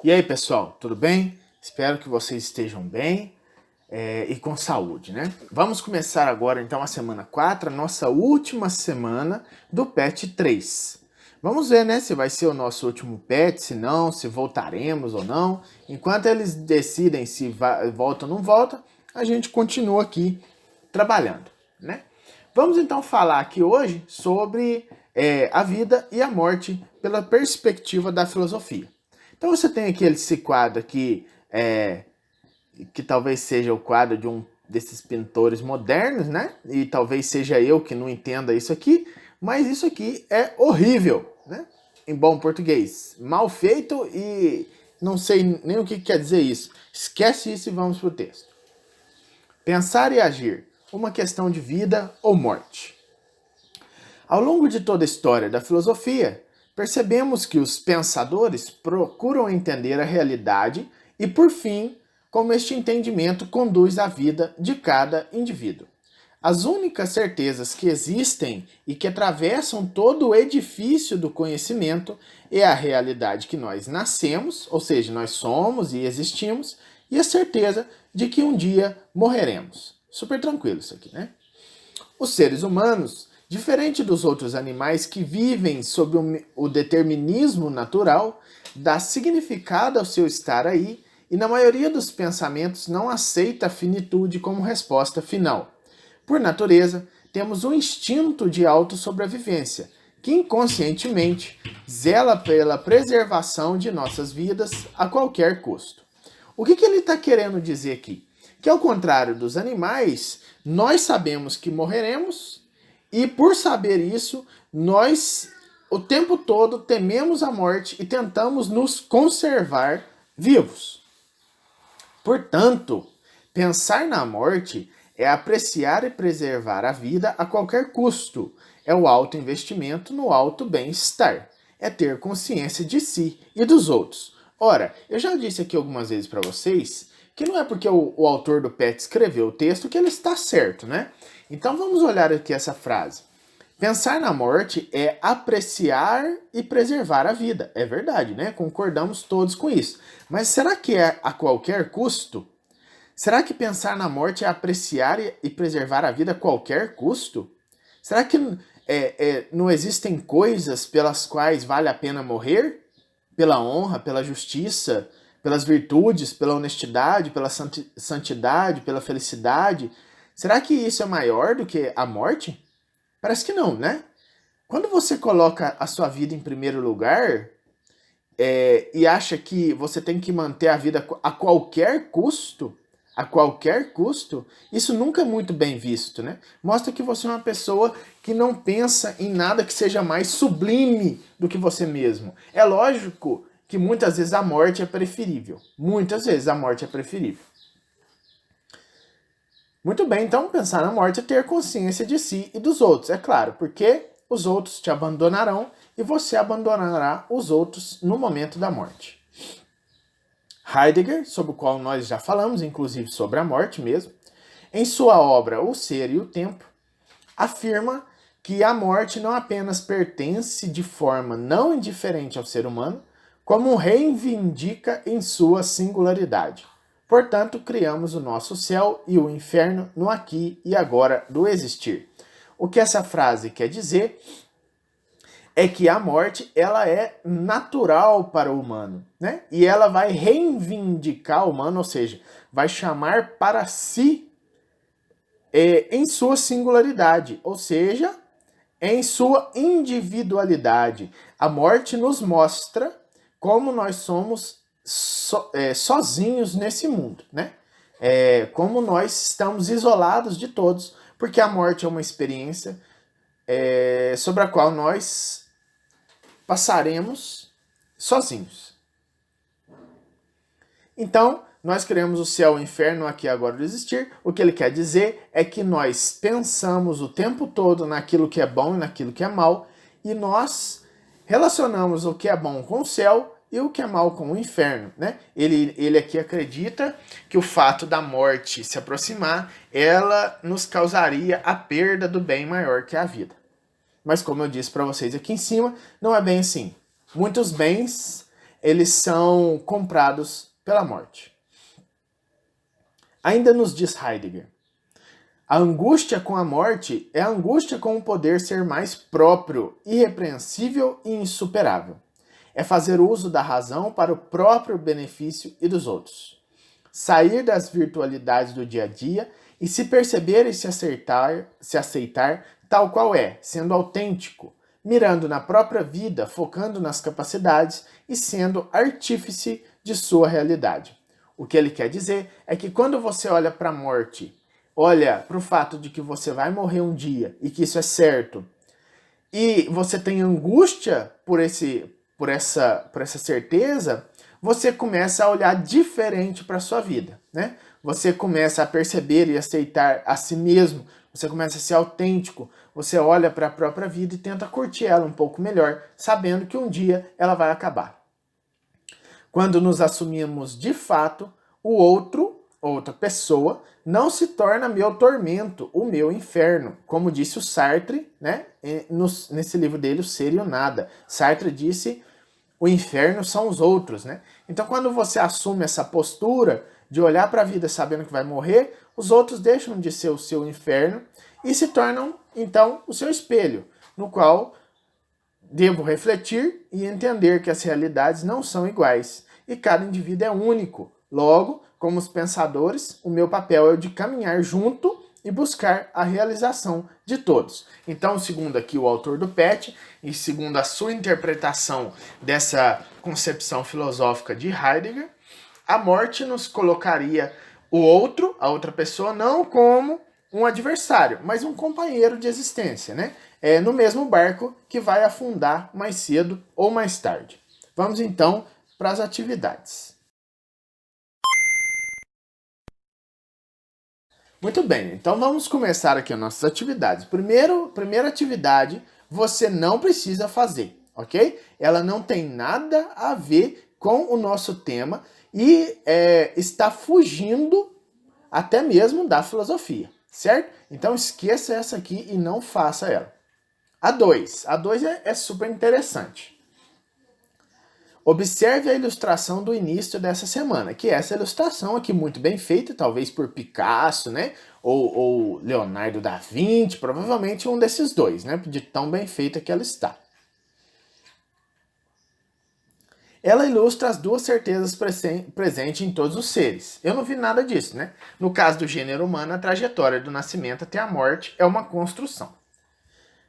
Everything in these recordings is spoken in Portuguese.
E aí, pessoal, tudo bem? Espero que vocês estejam bem e com saúde, né? Vamos começar agora, então, a semana 4, a nossa última semana do PET 3. Vamos ver, né, se vai ser o nosso último PET, se não, se voltaremos ou não. Enquanto eles decidem se volta ou não volta, a gente continua aqui trabalhando, né? Vamos, então, falar aqui hoje sobre a vida e a morte pela perspectiva da filosofia. Então você tem aqui esse quadro aqui, que talvez seja o quadro de um desses pintores modernos, né? E talvez seja eu que não entenda isso aqui, mas isso aqui é horrível, né? Em bom português. Mal feito e não sei nem o que quer dizer isso. Esquece isso e vamos para o texto. Pensar e agir. Uma questão de vida ou morte. Ao longo de toda a história da filosofia, percebemos que os pensadores procuram entender a realidade e, por fim, como este entendimento conduz à vida de cada indivíduo. As únicas certezas que existem e que atravessam todo o edifício do conhecimento é a realidade que nós nascemos, ou seja, nós somos e existimos, e a certeza de que um dia morreremos. Super tranquilo isso aqui, né? Os seres humanos, diferente dos outros animais que vivem sob o determinismo natural, dá significado ao seu estar aí e, na maioria dos pensamentos, não aceita a finitude como resposta final. Por natureza, temos um instinto de autossobrevivência, que inconscientemente zela pela preservação de nossas vidas a qualquer custo. O que ele está querendo dizer aqui? Que ao contrário dos animais, nós sabemos que morreremos e por saber isso, nós o tempo todo tememos a morte e tentamos nos conservar vivos. Portanto, pensar na morte é apreciar e preservar a vida a qualquer custo. É o alto investimento no alto bem-estar. É ter consciência de si e dos outros. Ora, eu já disse aqui algumas vezes para vocês que não é porque o autor do PET escreveu o texto que ele está certo, né? Então vamos olhar aqui essa frase. Pensar na morte é apreciar e preservar a vida. É verdade, né? Concordamos todos com isso. Mas será que é a qualquer custo? Será que pensar na morte é apreciar e preservar a vida a qualquer custo? Será que não existem coisas pelas quais vale a pena morrer? Pela honra, pela justiça, pelas virtudes, pela honestidade, pela santidade, pela felicidade? Será que isso é maior do que a morte? Parece que não, né? Quando você coloca a sua vida em primeiro lugar e acha que você tem que manter a vida a qualquer custo, isso nunca é muito bem visto, né? Mostra que você é uma pessoa que não pensa em nada que seja mais sublime do que você mesmo. É lógico que muitas vezes a morte é preferível. Muitas vezes a morte é preferível. Muito bem, então pensar na morte é ter consciência de si e dos outros, é claro, porque os outros te abandonarão e você abandonará os outros no momento da morte. Heidegger, sobre o qual nós já falamos, inclusive sobre a morte mesmo, em sua obra O Ser e o Tempo, afirma que a morte não apenas pertence de forma não indiferente ao ser humano, como reivindica em sua singularidade. Portanto, criamos o nosso céu e o inferno no aqui e agora do existir. O que essa frase quer dizer é que a morte ela é natural para o humano, né? E ela vai reivindicar o humano, ou seja, vai chamar para si em sua singularidade, ou seja, em sua individualidade. A morte nos mostra como nós somos sozinhos nesse mundo, né? Como nós estamos isolados de todos, porque a morte é uma experiência sobre a qual nós passaremos sozinhos. Então, nós criamos o céu e o inferno aqui agora do existir. O que ele quer dizer é que nós pensamos o tempo todo naquilo que é bom e naquilo que é mal, e nós relacionamos o que é bom com o céu e o que é mal com o inferno, né? Ele aqui acredita que o fato da morte se aproximar, ela nos causaria a perda do bem maior que é a vida. Mas como eu disse para vocês aqui em cima, não é bem assim. Muitos bens eles são comprados pela morte. Ainda nos diz Heidegger, a angústia com a morte é a angústia com o poder ser mais próprio, irrepreensível e insuperável. É fazer uso da razão para o próprio benefício e dos outros. Sair das virtualidades do dia a dia e se perceber e se aceitar tal qual é, sendo autêntico, mirando na própria vida, focando nas capacidades e sendo artífice de sua realidade. O que ele quer dizer é que quando você olha para a morte, olha para o fato de que você vai morrer um dia e que isso é certo, e você tem angústia por essa certeza, você começa a olhar diferente para a sua vida, né? Você começa a perceber e aceitar a si mesmo, você começa a ser autêntico, você olha para a própria vida e tenta curtir ela um pouco melhor, sabendo que um dia ela vai acabar. Quando nos assumimos de fato, o outro, outra pessoa, não se torna meu tormento, o meu inferno, como disse o Sartre, né? Nesse livro dele, O Ser e o Nada. Sartre disse, o inferno são os outros, né? Então, quando você assume essa postura de olhar para a vida sabendo que vai morrer, os outros deixam de ser o seu inferno e se tornam, então, o seu espelho, no qual devo refletir e entender que as realidades não são iguais e cada indivíduo é único. Logo, como os pensadores, o meu papel é o de caminhar junto e buscar a realização de todos. Então, segundo aqui o autor do PET, e segundo a sua interpretação dessa concepção filosófica de Heidegger, a morte nos colocaria o outro, a outra pessoa, não como um adversário, mas um companheiro de existência, né? No mesmo barco que vai afundar mais cedo ou mais tarde. Vamos então para as atividades. Muito bem, então vamos começar aqui as nossas atividades. Primeira atividade, você não precisa fazer, ok? Ela não tem nada a ver com o nosso tema e está fugindo até mesmo da filosofia, certo? Então esqueça essa aqui e não faça ela. A 2 é super interessante. Observe a ilustração do início dessa semana, que é essa ilustração aqui muito bem feita, talvez por Picasso, né? Ou Leonardo da Vinci, provavelmente um desses dois, né? De tão bem feita que ela está. Ela ilustra as duas certezas presentes em todos os seres. Eu não vi nada disso, né? No caso do gênero humano, a trajetória do nascimento até a morte é uma construção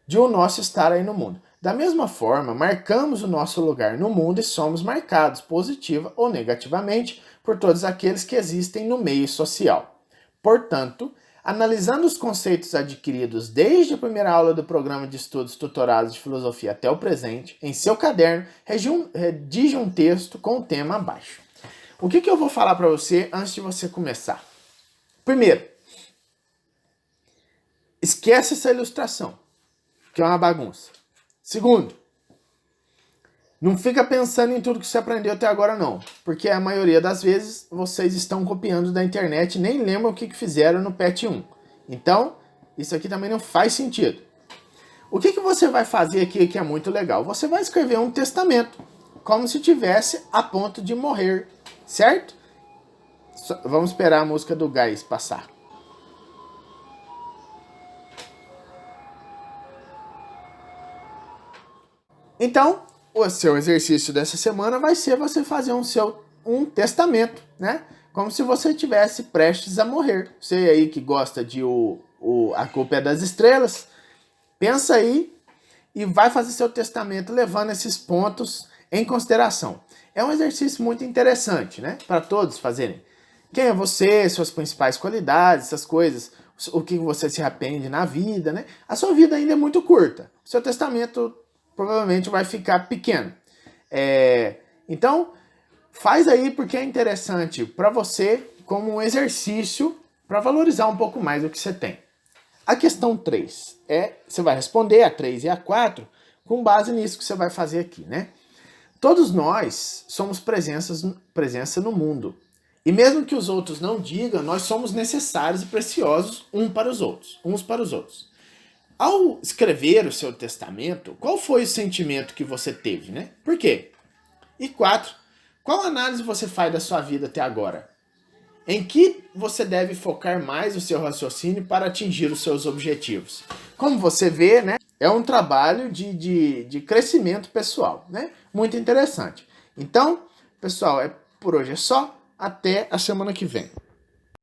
de o nosso estar aí no mundo. Da mesma forma, marcamos o nosso lugar no mundo e somos marcados, positiva ou negativamente, por todos aqueles que existem no meio social. Portanto, analisando os conceitos adquiridos desde a primeira aula do programa de estudos tutorados de filosofia até o presente, em seu caderno, redige um texto com o tema abaixo. O que eu vou falar para você antes de você começar? Primeiro, esquece essa ilustração, que é uma bagunça. Segundo, não fica pensando em tudo que você aprendeu até agora não, porque a maioria das vezes vocês estão copiando da internet e nem lembram o que fizeram no PET 1. Então, isso aqui também não faz sentido. O que você vai fazer aqui que é muito legal? Você vai escrever um testamento, como se tivesse a ponto de morrer, certo? Vamos esperar a música do Gás passar. Então, o seu exercício dessa semana vai ser você fazer um testamento, né? Como se você estivesse prestes a morrer. Você aí que gosta de A Culpa é das Estrelas, pensa aí e vai fazer seu testamento levando esses pontos em consideração. É um exercício muito interessante, né? Para todos fazerem. Quem é você, suas principais qualidades, essas coisas, o que você se arrepende na vida, né? A sua vida ainda é muito curta. O seu testamento provavelmente vai ficar pequeno. Então, faz aí porque é interessante para você como um exercício para valorizar um pouco mais o que você tem. A questão 3 você vai responder a 3 e a 4 com base nisso que você vai fazer aqui, né? Todos nós somos presença no mundo. E mesmo que os outros não digam, nós somos necessários e preciosos uns para os outros. Ao escrever o seu testamento, qual foi o sentimento que você teve, né? Por quê? E 4, Qual análise você faz da sua vida até agora? Em que você deve focar mais o seu raciocínio para atingir os seus objetivos? Como você vê, né, é um trabalho de crescimento pessoal, né? Muito interessante. Então, pessoal, por hoje é só. Até a semana que vem.